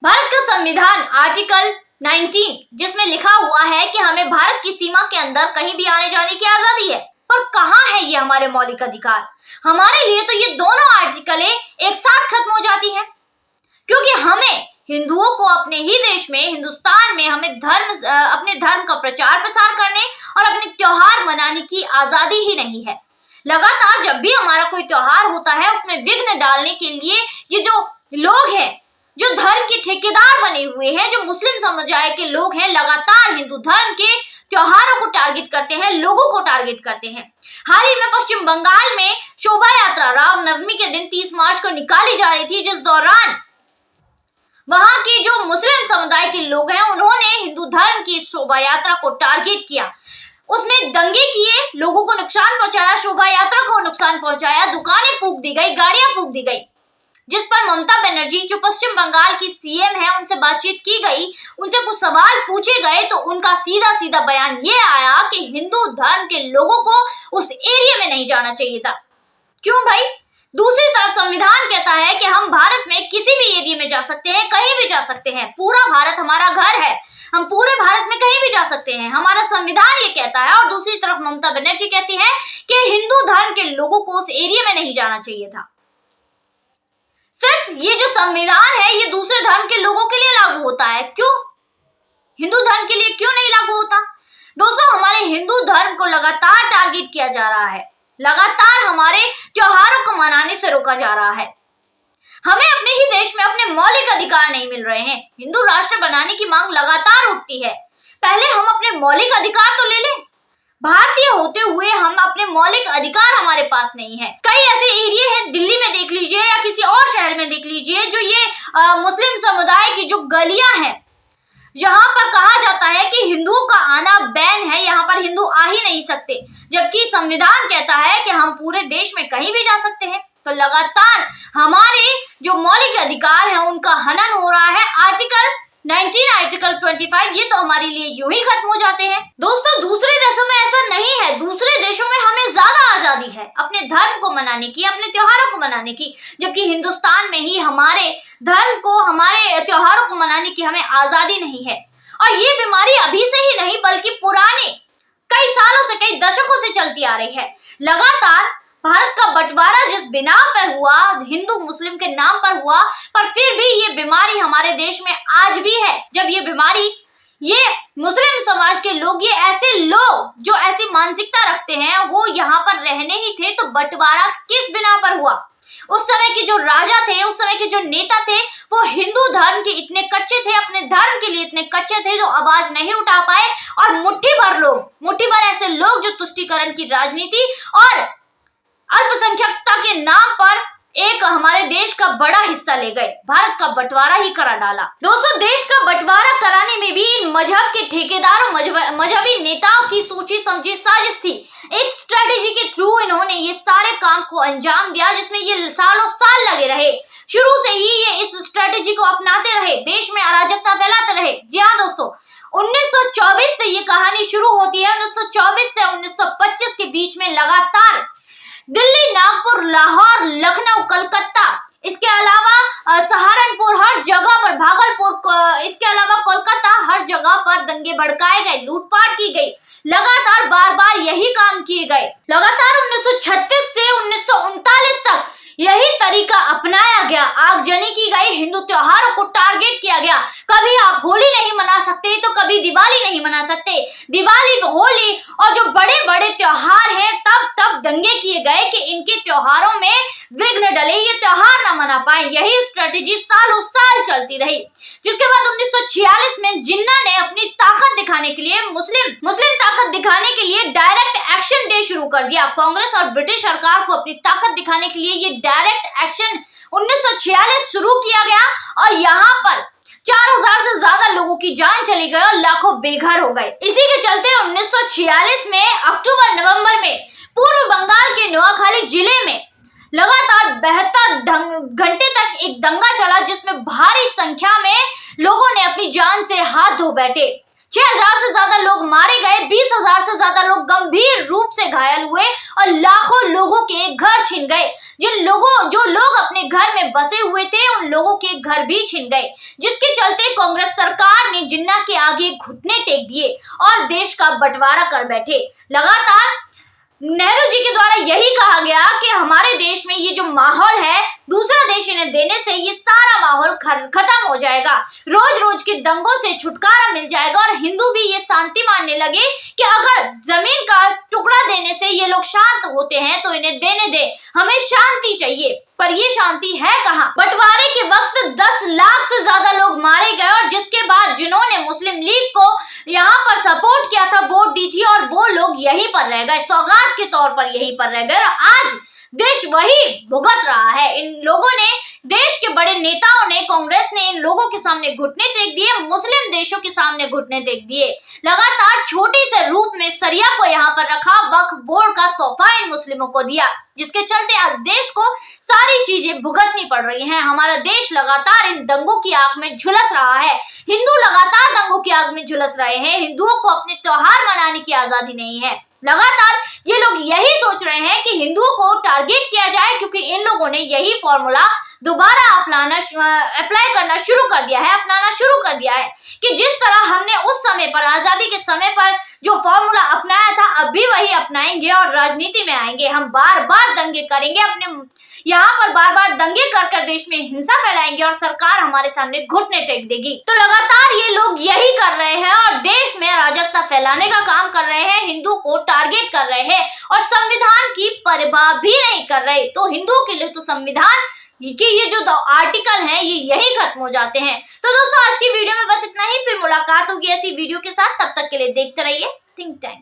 भारत का संविधान आर्टिकल 19 जिसमें लिखा हुआ है कि हमें भारत की सीमा के अंदर कहीं भी आने जाने की आजादी है, पर कहाँ है ये हमारे मौलिक अधिकार। हमारे लिए तो ये दोनों आर्टिकलें एक साथ खत्म हो जाती हैं, क्योंकि हमें हिंदुओं को अपने ही देश में, हिंदुस्तान में हमें अपने धर्म का प्रचार प्रसार करने और अपने त्योहार मनाने की आजादी ही नहीं है। लगातार जब भी हमारा कोई त्योहार होता है उसमें विघ्न डालने के लिए ये जो लोग हैं, जो धर्म के ठेकेदार बने हुए हैं, जो मुस्लिम समुदाय के लोग हैं, लगातार हिंदू धर्म के त्योहारों को टारगेट करते हैं, लोगों को टारगेट करते हैं। हाल ही में पश्चिम बंगाल में शोभा यात्रा रामनवमी के दिन 30 मार्च को निकाली जा रही थी, जिस दौरान वहां के जो मुस्लिम समुदाय के लोग हैं उन्होंने हिंदू धर्म की शोभा यात्रा को टारगेट किया। उसमें दंगे किए, लोगों को नुकसान पहुंचाया, शोभा यात्रा को नुकसान पहुंचाया, दुकानें फूंक दी गई, गाड़ियां फूंक दी गई, जिस पर ममता बनर्जी जो पश्चिम बंगाल की सीएम है उनसे बातचीत की गई, उनसे कुछ सवाल पूछे गए तो उनका सीधा सीधा बयान ये आया कि हिंदू धर्म के लोगों को उस एरिया में नहीं जाना चाहिए था। क्यों भाई? दूसरी तरफ संविधान कहता है कि हम भारत में किसी भी एरिया में जा सकते हैं, कहीं भी जा सकते हैं, पूरा भारत हमारा घर है, हम पूरे भारत में कहीं भी जा सकते हैं, हमारा संविधान ये कहता है। और दूसरी तरफ ममता बनर्जी कहती है कि हिंदू धर्म के लोगों को उस एरिया में नहीं जाना चाहिए था। सिर्फ ये जो संविधान है ये दूसरे धर्म के लोगों के लिए लागू होता है, क्यों हिंदू धर्म के लिए क्यों नहीं लागू होता? दोस्तों, हमारे हिंदू धर्म को लगातार टारगेट किया जा रहा है, लगातार हमारे त्योहारों को मनाने से रोका जा रहा है। हमें अपने ही देश में अपने मौलिक अधिकार नहीं मिल रहे हैं। हिंदू राष्ट्र बनाने की मांग लगातार उठती है। पहले हम अपने मौलिक अधिकार तो ले लें। भारतीय होते हुए हम अपने मौलिक अधिकार हमारे पास नहीं है। कई ऐसे एरिया हैं, दिल्ली में देख लीजिए या किसी और शहर में देख लीजिए, जो ये मुस्लिम समुदाय की जो गलियां हैं, यहाँ पर कहा जाता है कि हिंदुओं का आना बैन है, यहाँ पर हिंदू आ ही नहीं सकते, जबकि संविधान कहता है कि हम पूरे देश में कहीं भी जा सकते हैं। तो लगातार हमारे जो मौलिक अधिकार हैं उनका हनन हो रहा है। आर्टिकल 19, आर्टिकल 25 ये तो हमारे लिए यूं ही खत्म हो जाते हैं। दोस्तों, दूसरे देशों में ऐसा नहीं है। दूसरे देशों में हमें ज्यादा आजादी है अपने धर्म को मनाने की, अपने त्योहारों को मनाने की, जबकि हिंदुस्तान में ही हमारे धर्म को, हमारे त्योहारों को मनाने की हमें आजादी नहीं है। और ये बीमारी अभी से ही नहीं बल्कि पुराने कई सालों से, कई दशकों से चलती आ रही है। लगातार भारत का बंटवारा जिस बिना पर हुआ, हिंदू मुस्लिम के नाम पर हुआ, पर फिर भी ये बीमारी हमारे देश में आज भी है। जब ये बीमारी, ये मुस्लिम समाज के लोग, ये ऐसे लोग जो ऐसी मानसिकता रखते हैं वो यहाँ पर रहने ही थे, तो बंटवारा किस बिना पर हुआ? उस समय के जो राजा थे, उस समय के जो नेता थे, वो हिंदू धर्म के इतने कच्चे थे, अपने धर्म के लिए इतने कच्चे थे, जो आवाज नहीं उठा पाए। और मुट्ठी भर ऐसे लोग जो तुष्टीकरण की राजनीति और अल्पसंख्यकता के नाम पर एक हमारे देश का बड़ा हिस्सा ले गए, भारत का बंटवारा ही करा डाला। दोस्तों, देश का बंटवारा कराने में भी इन मजहब के ठेकेदारों, मजहबी नेताओं की सोची समझी साजिश थी। एक स्ट्रेटेजी के थ्रू इन्होंने ये सारे काम को अंजाम दिया, जिसमें ये सालों साल लगे रहे। शुरू से ही ये इस स्ट्रेटेजी को अपनाते रहे, देश में अराजकता फैलाते रहे। जी हाँ दोस्तों, 1924 से ये कहानी शुरू होती है। 1924 से 1925 के बीच में लगातार दिल्ली, नागपुर, लाहौर, लखनऊ, कलकत्ता, इसके अलावा सहारनपुर, हर जगह पर, भागलपुर, इसके अलावा कोलकाता, हर जगह पर दंगे भड़काए गए, लूटपाट की गई। लगातार बार बार यही काम किए गए। लगातार 1936 से 1939 तक यही तरीका अपनाया गया, आगजनी की गई, हिंदू त्योहारों को टारगेट किया गया। कभी आप होली नहीं मना सकते तो कभी दिवाली नहीं मना सकते। दिवाली, होली और जो बड़े बड़े त्योहार हैं, तब दंगे किए गए कि इनके त्योहारों में विघ्न डले, ये त्योहार ना मना पाए। यही स्ट्रेटेजी सालों साल चलती रही, जिसके बाद 1946 में जिन्ना ने अपनी ताकत दिखाने के लिए, मुस्लिम ताकत दिखाने के लिए डायरेक्ट एक्शन डे शुरू कर दिया। कांग्रेस और ब्रिटिश सरकार को अपनी ताकत दिखाने के लिए ये डायरेक्ट एक्शन 1946 शुरू किया गया और यहाँ पर 4000 से ज्यादा लोगों की जान चली गई और लाखों बेघर हो गए। इसी के चलते 1946 में अक्टूबर नवंबर में पूर्व बंगाल के नोआखाली जिले में लगातार 72 घंटे तक एक दंगा चला, जिसमें भारी संख्या में लोगों ने अपनी जान से हाथ धो बैठे। 6,000 से ज्यादा लोग मारे गए, 20,000 से ज्यादा लोग गंभीर रूप से घायल हुए और लाखों लोगों के घर छिन गए। जो लोग अपने घर में बसे हुए थे उन लोगों के घर भी छिन गए, जिसके चलते कांग्रेस सरकार ने जिन्ना के आगे घुटने टेक दिए और देश का बंटवारा कर बैठे। लगातार नेहरू जी के द्वारा यही कहा गया कि हमारे देश में ये जो माहौल है दूसरा देश इन्हें देने से ये सारा माहौल खत्म हो जाएगा, रोज रोज के दंगों से छुटकारा मिल जाएगा और हिंदू भी ये शांति मानने लगे कि अगर जमीन का टुकड़ा देने से ये लोग शांत होते हैं तो इन्हें देने दे, हमें शांति चाहिए। पर ये शांति है कहाँ? बंटवारे के वक्त 10 लाख से ज्यादा लोग मारे गए और जिसके बाद जिन्होंने मुस्लिम लीग को यहाँ पर सपोर्ट किया था, वोट दी थी और वो लोग यहीं पर रह गए, सौगात के तौर पर यहीं पर रह गए और आज देश वही भुगत रहा है। इन लोगों ने, देश के बड़े नेताओं ने, कांग्रेस ने इन लोगों के सामने घुटने टेक दिए, मुस्लिम देशों के सामने घुटने टेक दिए। लगातार छोटी से रूप में सरिया को यहाँ पर रखा, वक्फ बोर्ड का तोहफा इन मुस्लिमों को दिया, जिसके चलते आज देश को सारी चीजें भुगतनी पड़ रही हैं। हमारा देश लगातार इन दंगों की आग में झुलस रहा है, हिंदू लगातार दंगों की आग में झुलस रहे हैं। हिंदुओं को अपने त्योहार मनाने की आजादी नहीं है। लगातार ये लोग यही सोच रहे हैं कि हिंदुओं को टारगेट किया जाए, क्योंकि इन लोगों ने यही फॉर्मूला दोबारा अप्लाई करना शुरू कर दिया है, अपनाना शुरू कर दिया है कि जिस तरह हमने उस समय पर, आजादी के समय पर जो फॉर्मूला अपनाया था, अब भी वही अपनाएंगे और राजनीति में आएंगे। हम बार बार दंगे करेंगे, अपने यहाँ पर बार बार दंगे कर देश में हिंसा फैलाएंगे और सरकार हमारे सामने घुटने टेक देगी। तो लगातार ये लोग यही कर रहे हैं और देश में अराजकता फैलाने का काम कर रहे हैं, हिंदू को टारगेट कर रहे हैं और संविधान की परवाह भी नहीं कर रहे। तो हिंदुओं के लिए तो संविधान कि ये जो आर्टिकल हैं ये यही खत्म हो जाते हैं। तो दोस्तों आज की वीडियो में बस इतना ही, फिर मुलाकात होगी ऐसी वीडियो के साथ, तब तक के लिए देखते रहिए थिंक टैंक।